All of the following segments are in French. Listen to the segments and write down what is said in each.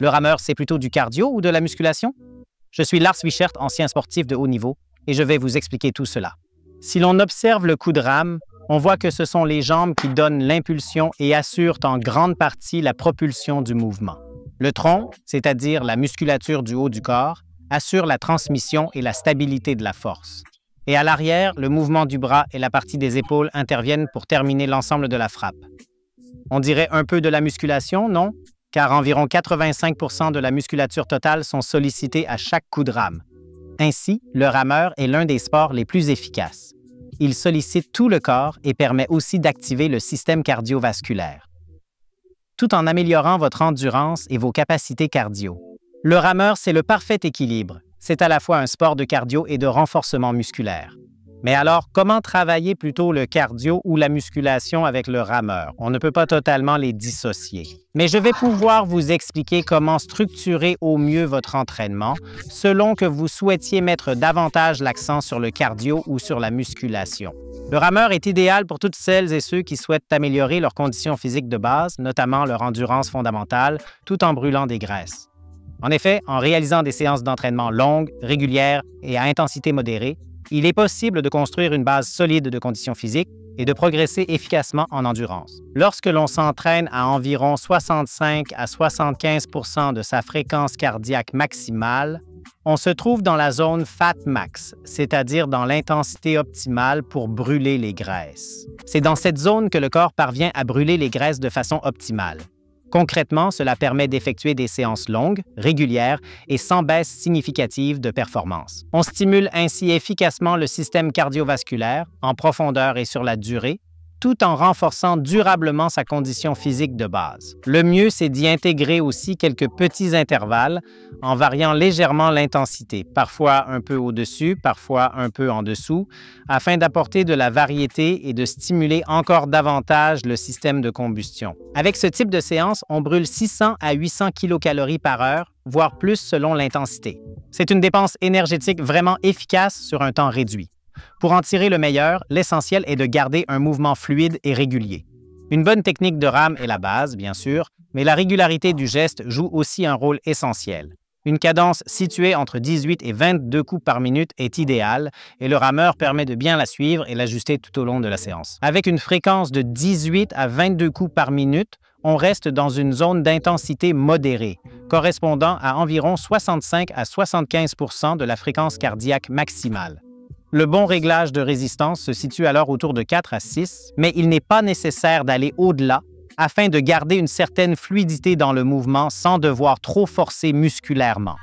Le rameur, c'est plutôt du cardio ou de la musculation? Je suis Lars Wichert, ancien sportif de haut niveau, et je vais vous expliquer tout cela. Si l'on observe le coup de rame, on voit que ce sont les jambes qui donnent l'impulsion et assurent en grande partie la propulsion du mouvement. Le tronc, c'est-à-dire la musculature du haut du corps, assure la transmission et la stabilité de la force. Et à l'arrière, le mouvement du bras et la partie des épaules interviennent pour terminer l'ensemble de la frappe. On dirait un peu de la musculation, non? Car environ 85% de la musculature totale sont sollicités à chaque coup de rame. Ainsi, le rameur est l'un des sports les plus efficaces. Il sollicite tout le corps et permet aussi d'activer le système cardiovasculaire, tout en améliorant votre endurance et vos capacités cardio. Le rameur, c'est le parfait équilibre. C'est à la fois un sport de cardio et de renforcement musculaire. Mais alors, comment travailler plutôt le cardio ou la musculation avec le rameur? On ne peut pas totalement les dissocier. Mais je vais pouvoir vous expliquer comment structurer au mieux votre entraînement selon que vous souhaitiez mettre davantage l'accent sur le cardio ou sur la musculation. Le rameur est idéal pour toutes celles et ceux qui souhaitent améliorer leurs conditions physiques de base, notamment leur endurance fondamentale, tout en brûlant des graisses. En effet, en réalisant des séances d'entraînement longues, régulières et à intensité modérée, il est possible de construire une base solide de conditions physiques et de progresser efficacement en endurance. Lorsque l'on s'entraîne à environ 65 à 75 % de sa fréquence cardiaque maximale, on se trouve dans la zone Fat Max, c'est-à-dire dans l'intensité optimale pour brûler les graisses. C'est dans cette zone que le corps parvient à brûler les graisses de façon optimale. Concrètement, cela permet d'effectuer des séances longues, régulières et sans baisse significative de performance. On stimule ainsi efficacement le système cardiovasculaire en profondeur et sur la durée, tout en renforçant durablement sa condition physique de base. Le mieux, c'est d'y intégrer aussi quelques petits intervalles en variant légèrement l'intensité, parfois un peu au-dessus, parfois un peu en dessous, afin d'apporter de la variété et de stimuler encore davantage le système de combustion. Avec ce type de séance, on brûle 600 à 800 kcal par heure, voire plus selon l'intensité. C'est une dépense énergétique vraiment efficace sur un temps réduit. Pour en tirer le meilleur, l'essentiel est de garder un mouvement fluide et régulier. Une bonne technique de rame est la base, bien sûr, mais la régularité du geste joue aussi un rôle essentiel. Une cadence située entre 18 et 22 coups par minute est idéale et le rameur permet de bien la suivre et l'ajuster tout au long de la séance. Avec une fréquence de 18 à 22 coups par minute, on reste dans une zone d'intensité modérée, correspondant à environ 65 à 75 % de la fréquence cardiaque maximale. Le bon réglage de résistance se situe alors autour de 4 à 6, mais il n'est pas nécessaire d'aller au-delà afin de garder une certaine fluidité dans le mouvement sans devoir trop forcer musculairement.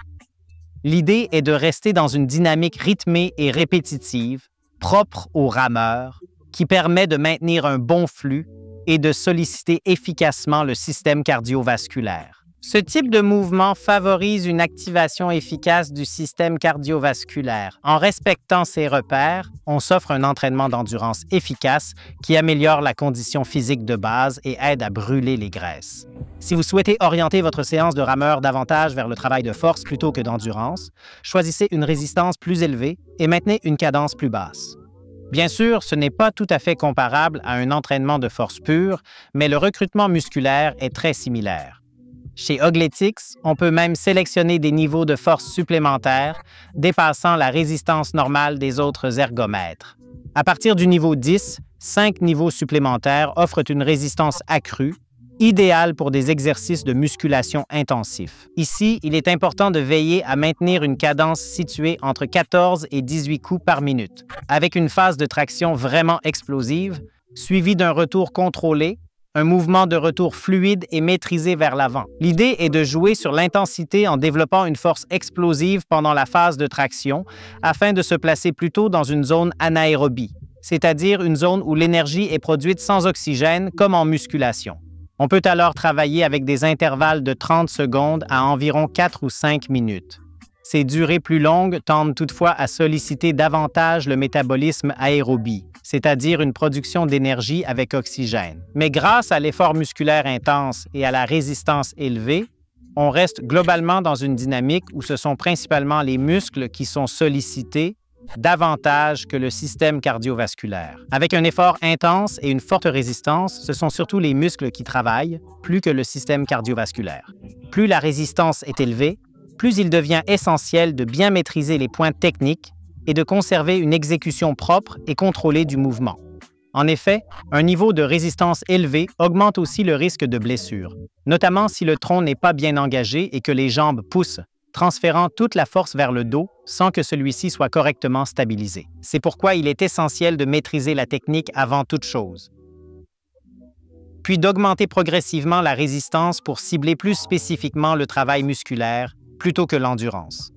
L'idée est de rester dans une dynamique rythmée et répétitive, propre au rameur, qui permet de maintenir un bon flux et de solliciter efficacement le système cardiovasculaire. Ce type de mouvement favorise une activation efficace du système cardiovasculaire. En respectant ces repères, on s'offre un entraînement d'endurance efficace qui améliore la condition physique de base et aide à brûler les graisses. Si vous souhaitez orienter votre séance de rameur davantage vers le travail de force plutôt que d'endurance, choisissez une résistance plus élevée et maintenez une cadence plus basse. Bien sûr, ce n'est pas tout à fait comparable à un entraînement de force pure, mais le recrutement musculaire est très similaire. Chez Ogletix, on peut même sélectionner des niveaux de force supplémentaires dépassant la résistance normale des autres ergomètres. À partir du niveau 10, 5 niveaux supplémentaires offrent une résistance accrue, idéale pour des exercices de musculation intensifs. Ici, il est important de veiller à maintenir une cadence située entre 14 et 18 coups par minute, avec une phase de traction vraiment explosive, suivie d'un retour contrôlé, un mouvement de retour fluide et maîtrisé vers l'avant. L'idée est de jouer sur l'intensité en développant une force explosive pendant la phase de traction afin de se placer plutôt dans une zone anaérobie, c'est-à-dire une zone où l'énergie est produite sans oxygène comme en musculation. On peut alors travailler avec des intervalles de 30 secondes à environ 4 ou 5 minutes. Ces durées plus longues tendent toutefois à solliciter davantage le métabolisme aérobie, c'est-à-dire une production d'énergie avec oxygène. Mais grâce à l'effort musculaire intense et à la résistance élevée, on reste globalement dans une dynamique où ce sont principalement les muscles qui sont sollicités davantage que le système cardiovasculaire. Avec un effort intense et une forte résistance, ce sont surtout les muscles qui travaillent, plus que le système cardiovasculaire. Plus la résistance est élevée, plus il devient essentiel de bien maîtriser les points techniques et de conserver une exécution propre et contrôlée du mouvement. En effet, un niveau de résistance élevé augmente aussi le risque de blessure, notamment si le tronc n'est pas bien engagé et que les jambes poussent, transférant toute la force vers le dos sans que celui-ci soit correctement stabilisé. C'est pourquoi il est essentiel de maîtriser la technique avant toute chose, puis d'augmenter progressivement la résistance pour cibler plus spécifiquement le travail musculaire plutôt que l'endurance.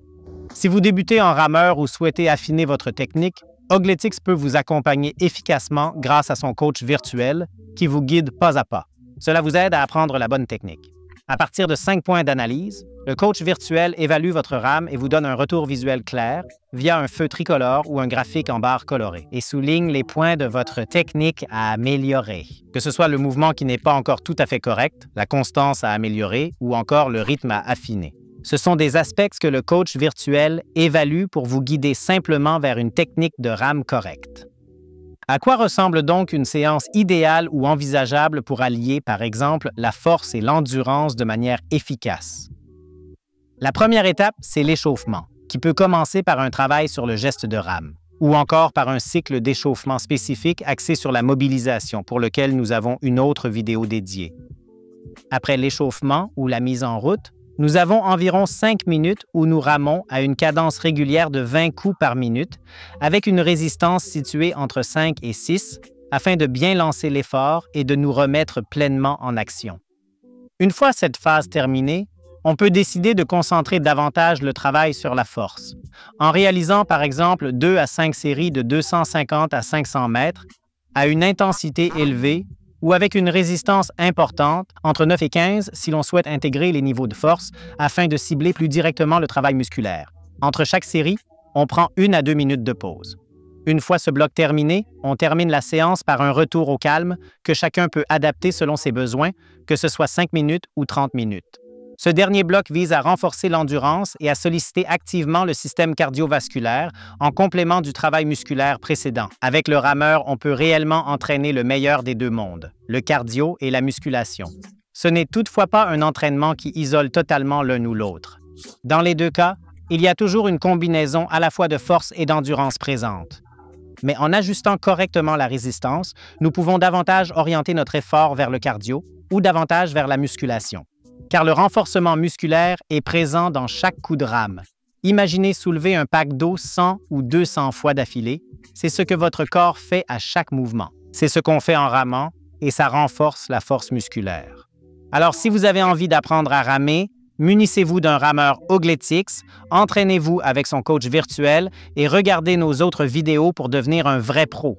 Si vous débutez en rameur ou souhaitez affiner votre technique, Ogletix peut vous accompagner efficacement grâce à son coach virtuel qui vous guide pas à pas. Cela vous aide à apprendre la bonne technique. À partir de 5 points d'analyse, le coach virtuel évalue votre rame et vous donne un retour visuel clair via un feu tricolore ou un graphique en barre colorée et souligne les points de votre technique à améliorer. Que ce soit le mouvement qui n'est pas encore tout à fait correct, la constance à améliorer ou encore le rythme à affiner. Ce sont des aspects que le coach virtuel évalue pour vous guider simplement vers une technique de rame correcte. À quoi ressemble donc une séance idéale ou envisageable pour allier, par exemple, la force et l'endurance de manière efficace? La première étape, c'est l'échauffement, qui peut commencer par un travail sur le geste de rame, ou encore par un cycle d'échauffement spécifique axé sur la mobilisation, pour lequel nous avons une autre vidéo dédiée. Après l'échauffement ou la mise en route, nous avons environ 5 minutes où nous ramons à une cadence régulière de 20 coups par minute, avec une résistance située entre 5 et 6, afin de bien lancer l'effort et de nous remettre pleinement en action. Une fois cette phase terminée, on peut décider de concentrer davantage le travail sur la force, en réalisant par exemple 2 à 5 séries de 250 à 500 mètres à une intensité élevée ou avec une résistance importante, entre 9 et 15 si l'on souhaite intégrer les niveaux de force afin de cibler plus directement le travail musculaire. Entre chaque série, on prend 1 à 2 minutes de pause. Une fois ce bloc terminé, on termine la séance par un retour au calme que chacun peut adapter selon ses besoins, que ce soit 5 minutes ou 30 minutes. Ce dernier bloc vise à renforcer l'endurance et à solliciter activement le système cardiovasculaire en complément du travail musculaire précédent. Avec le rameur, on peut réellement entraîner le meilleur des deux mondes, le cardio et la musculation. Ce n'est toutefois pas un entraînement qui isole totalement l'un ou l'autre. Dans les deux cas, il y a toujours une combinaison à la fois de force et d'endurance présente. Mais en ajustant correctement la résistance, nous pouvons davantage orienter notre effort vers le cardio ou davantage vers la musculation. Car le renforcement musculaire est présent dans chaque coup de rame. Imaginez soulever un pack d'eau 100 ou 200 fois d'affilée. C'est ce que votre corps fait à chaque mouvement. C'est ce qu'on fait en ramant et ça renforce la force musculaire. Alors, si vous avez envie d'apprendre à ramer, munissez-vous d'un rameur Ogletix, entraînez-vous avec son coach virtuel et regardez nos autres vidéos pour devenir un vrai pro.